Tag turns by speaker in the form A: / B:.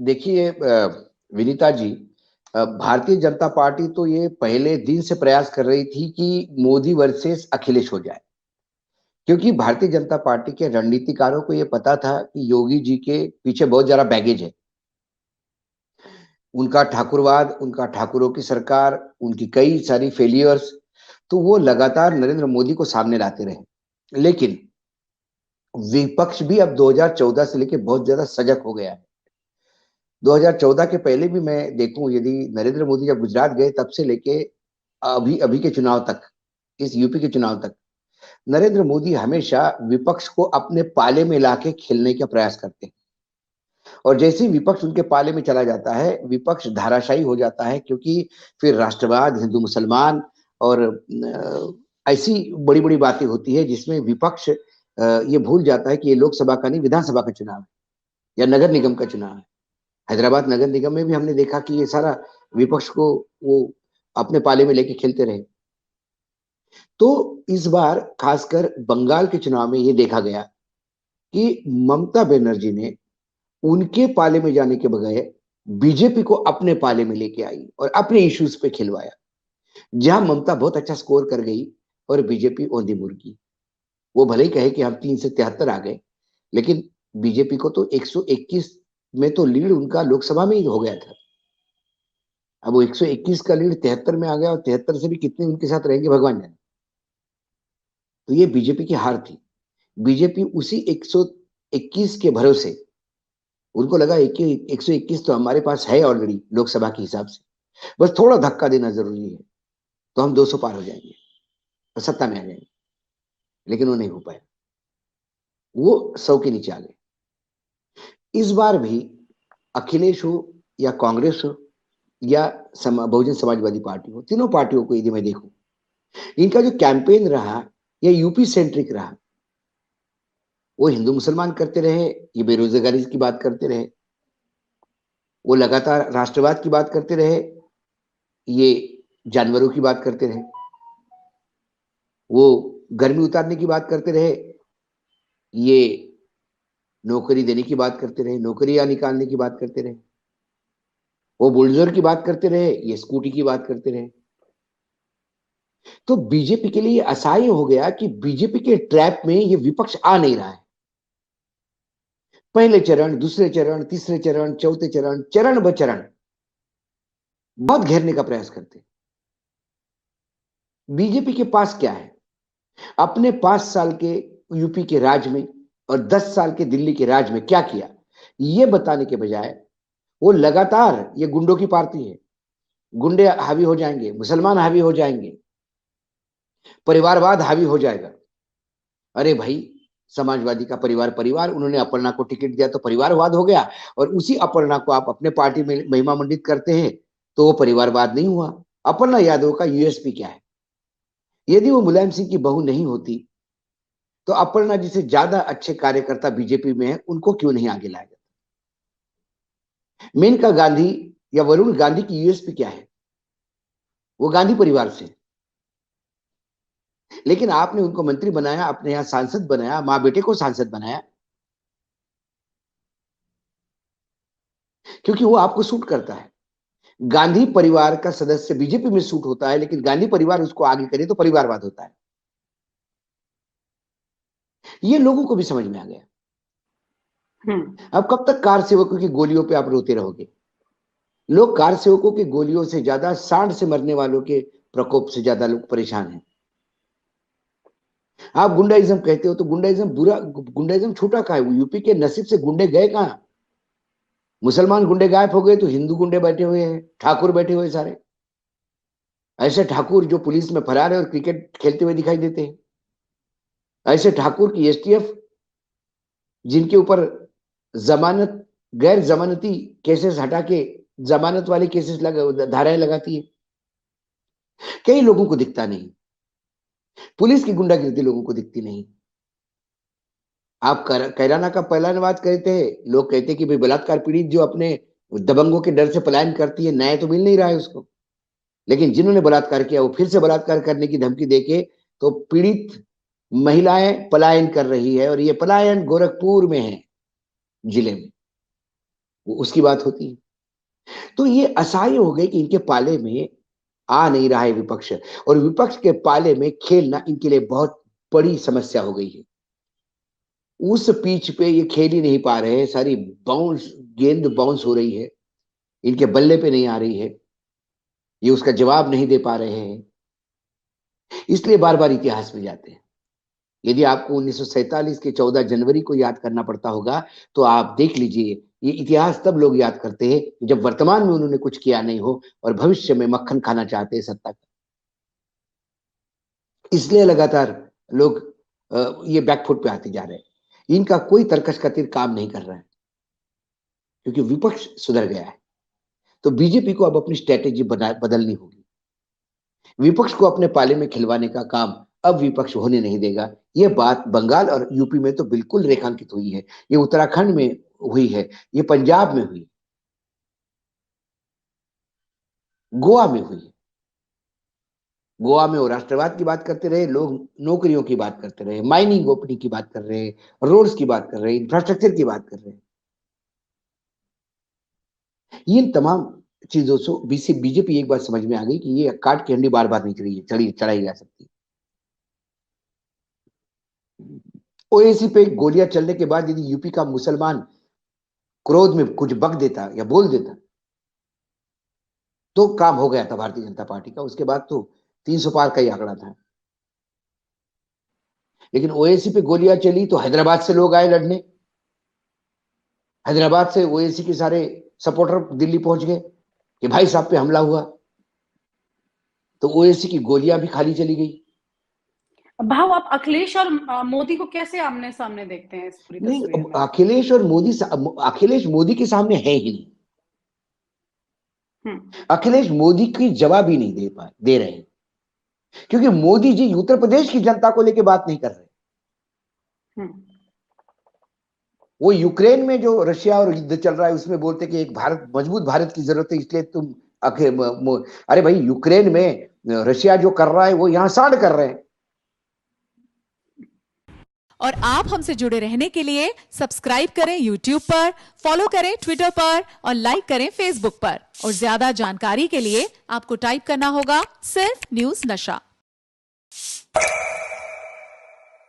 A: देखिए विनीता जी, भारतीय जनता पार्टी तो ये पहले दिन से प्रयास कर रही थी कि मोदी वर्सेस अखिलेश हो जाए, क्योंकि भारतीय जनता पार्टी के रणनीतिकारों को ये पता था कि योगी जी के पीछे बहुत ज्यादा बैगेज है। उनका ठाकुरवाद, उनका ठाकुरों की सरकार, उनकी कई सारी फेलियर्स, तो वो लगातार नरेंद्र मोदी को सामने लाते रहे। लेकिन विपक्ष भी अब 2014 से लेकर बहुत ज्यादा सजग हो गया है। 2014 के पहले भी मैं देखूं, यदि नरेंद्र मोदी जब गुजरात गए तब से लेके अभी अभी के चुनाव तक, इस यूपी के चुनाव तक, नरेंद्र मोदी हमेशा विपक्ष को अपने पाले में लाके खेलने का प्रयास करते हैं। और जैसे ही विपक्ष उनके पाले में चला जाता है, विपक्ष धाराशायी हो जाता है, क्योंकि फिर राष्ट्रवाद, हिंदू मुसलमान और ऐसी बड़ी बड़ी बातें होती है जिसमें विपक्ष ये भूल जाता है कि ये लोकसभा का नहीं, विधानसभा का चुनाव है या नगर निगम का चुनाव है। हैदराबाद नगर निगम में भी हमने देखा कि ये सारा विपक्ष को वो अपने पाले में लेके खेलते रहे। तो इस बार खासकर बंगाल के चुनाव में ये देखा गया कि ममता बनर्जी ने उनके पाले में जाने के बगैर बीजेपी को अपने पाले में लेके आई और अपने इश्यूज पे खिलवाया। जहां ममता बहुत अच्छा स्कोर कर गई और बीजेपी औंधी मुर्गी। वो भले ही कहे कि हम 3 से 73 आ गए, लेकिन बीजेपी को तो 121 में तो लीड उनका लोकसभा में ही हो गया था। अब वो 121 का लीड 73 में आ गया, और 73 से भी कितने उनके साथ रहेंगे भगवान जाने। तो ये बीजेपी की हार थी। बीजेपी उसी 121 के भरोसे, उनको लगा 121 तो हमारे पास है ऑलरेडी लोकसभा के हिसाब से, बस थोड़ा धक्का देना जरूरी है तो हम 200 पार हो जाएंगे और सत्ता में आ जाएंगे। लेकिन वो नहीं हो पाया, वो 100 के नीचे आ गए। इस बार भी अखिलेश हो या कांग्रेस हो या बहुजन समाजवादी पार्टी हो, तीनों पार्टियों को यदि मैं देखूं, इनका जो कैंपेन रहा ये यूपी सेंट्रिक रहा। वो हिंदू मुसलमान करते रहे, ये बेरोजगारी की बात करते रहे, वो लगातार राष्ट्रवाद की बात करते रहे, ये जानवरों की बात करते रहे, वो गर्मी उतारने की बात करते रहे, ये नौकरी देने की बात करते रहे, नौकरियां निकालने की बात करते रहे, वो बुलडोजर की बात करते रहे, ये स्कूटी की बात करते रहे। तो बीजेपी के लिए असह्य हो गया कि बीजेपी के ट्रैप में ये विपक्ष आ नहीं रहा है। पहले चरण, दूसरे चरण, तीसरे चरण, चौथे चरण, चरण ब चरण बहुत घेरने का प्रयास करते। बीजेपी के पास क्या है? अपने 5 साल के यूपी के राज में और 10 साल के दिल्ली के राज में क्या किया, ये बताने के बजाय वो लगातार, ये गुंडों की पार्टी है, गुंडे हावी हो जाएंगे, मुसलमान हावी हो जाएंगे, परिवारवाद हावी हो जाएगा। अरे भाई, समाजवादी का परिवार परिवार, उन्होंने अपर्णा को टिकट दिया तो परिवारवाद हो गया, और उसी अपर्णा को आप अपने पार्टी में महिमा मंडित करते हैं तो वो परिवारवाद नहीं हुआ। अपर्णा यादव का यूएसपी क्या है? यदि वो मुलायम सिंह की बहू नहीं होती तो अपर्णा जी से ज्यादा अच्छे कार्यकर्ता बीजेपी में है, उनको क्यों नहीं आगे लाया जाता? मेनका गांधी या वरुण गांधी की यूएसपी क्या है? वो गांधी परिवार से, लेकिन आपने उनको मंत्री बनाया, अपने यहां सांसद बनाया, मां बेटे को सांसद बनाया, क्योंकि वो आपको सूट करता है। गांधी परिवार का सदस्य बीजेपी में सूट होता है, लेकिन गांधी परिवार उसको आगे करे तो परिवारवाद होता है। ये लोगों को भी समझ में आ गया। अब कब तक कार सेवकों की गोलियों पे आप रोते रहोगे? लोग कार सेवकों की गोलियों से ज्यादा, सांड से मरने वालों के प्रकोप से ज्यादा लोग परेशान हैं। आप गुंडाइज्म कहते हो तो गुंडाइज्म बुरा, गुंडाइज्म छोटा कहा है? यूपी के नसीब से गुंडे गए कहां? मुसलमान गुंडे गायब हो गए तो हिंदू गुंडे बैठे हुए हैं, ठाकुर बैठे हुए सारे। ऐसे ठाकुर जो पुलिस में फरार है और क्रिकेट खेलते हुए दिखाई देते हैं। ऐसे ठाकुर की एसटीएफ, जिनके ऊपर जमानत, गैर जमानती केसेस हटा के जमानत वाले केसेस धाराएं लगाती है। कई लोगों को दिखता नहीं, पुलिस की गुंडागिर्दी लोगों को दिखती नहीं। आप कैराना का पलायनवाद कहते हैं, लोग कहते हैं कि भाई बलात्कार पीड़ित जो अपने दबंगों के डर से पलायन करती है, न्याय तो मिल नहीं रहा है उसको। लेकिन जिन्होंने बलात्कार किया वो फिर से बलात्कार करने की धमकी देके तो पीड़ित महिलाएं पलायन कर रही है, और ये पलायन गोरखपुर में है, जिले में। उसकी बात होती है। तो ये असह्य हो गई कि इनके पाले में आ नहीं रहा है विपक्ष, और विपक्ष के पाले में खेलना इनके लिए बहुत बड़ी समस्या हो गई है। उस पिच पे ये खेल ही नहीं पा रहे हैं, सारी गेंद बाउंस हो रही है, इनके बल्ले पे नहीं आ रही है, ये उसका जवाब नहीं दे पा रहे हैं, इसलिए बार बार इतिहास में जाते हैं। यदि आपको 1947 के 14 जनवरी को याद करना पड़ता होगा, तो आप देख लीजिए, ये इतिहास तब लोग याद करते हैं जब वर्तमान में उन्होंने कुछ किया नहीं हो और भविष्य में मक्खन खाना चाहते हैं सत्ता का। इसलिए लगातार लोग ये बैकफुट पे आते जा रहे हैं। इनका कोई तर्कश का तीर काम नहीं कर रहा है, क्योंकि विपक्ष सुधर गया है। तो बीजेपी को अब अपनी स्ट्रेटेजी बदलनी होगी। विपक्ष को अपने पाले में खिलवाने का काम अब विपक्ष होने नहीं देगा। ये बात बंगाल और यूपी में तो बिल्कुल रेखांकित हुई है, ये उत्तराखंड में हुई है, ये पंजाब में हुई, गोवा में हुई। गोवा में वो राष्ट्रवाद की बात करते रहे, लोग नौकरियों की बात करते रहे, माइनिंग ओपनिंग की बात कर रहे हैं, रोड्स की बात कर रहे हैं, इंफ्रास्ट्रक्चर की बात कर रहे हैं। इन तमाम चीजों से बीजेपी एक बात समझ में आ गई कि ये काट की हंडी बार बार नहीं चढ़ाई जा सकती। ओएसी पे गोलियां चलने के बाद यदि यूपी का मुसलमान क्रोध में कुछ बक देता या बोल देता, तो काम हो गया था भारतीय जनता पार्टी का। उसके बाद तो 300 पार का ही आंकड़ा था। लेकिन ओएसी पे गोलियां चली तो हैदराबाद से लोग आए लड़ने, हैदराबाद से ओएसी के सारे सपोर्टर दिल्ली पहुंच गए कि भाई साहब पे हमला हुआ, तो ओएसी की गोलियां भी खाली चली गई।
B: भाव, आप अखिलेश और मोदी को कैसे आमने सामने देखते हैं इस पूरी तस्वीर में?
A: अखिलेश मोदी के सामने है ही नहीं।
B: हम्म।
A: अखिलेश मोदी की जवाब ही नहीं दे रहे हैं, क्योंकि मोदी जी उत्तर प्रदेश की जनता को लेकर बात नहीं कर रहे। वो यूक्रेन में जो रशिया और युद्ध चल रहा है उसमें बोलते कि एक भारत, मजबूत भारत की जरूरत है, इसलिए तुम अरे भाई, यूक्रेन में रशिया जो कर रहा है वो यहां सांड कर रहे हैं।
C: और आप हमसे जुड़े रहने के लिए सब्सक्राइब करें YouTube पर, फॉलो करें Twitter पर और लाइक करें Facebook पर। और ज्यादा जानकारी के लिए आपको टाइप करना होगा सिर्फ न्यूज नशा।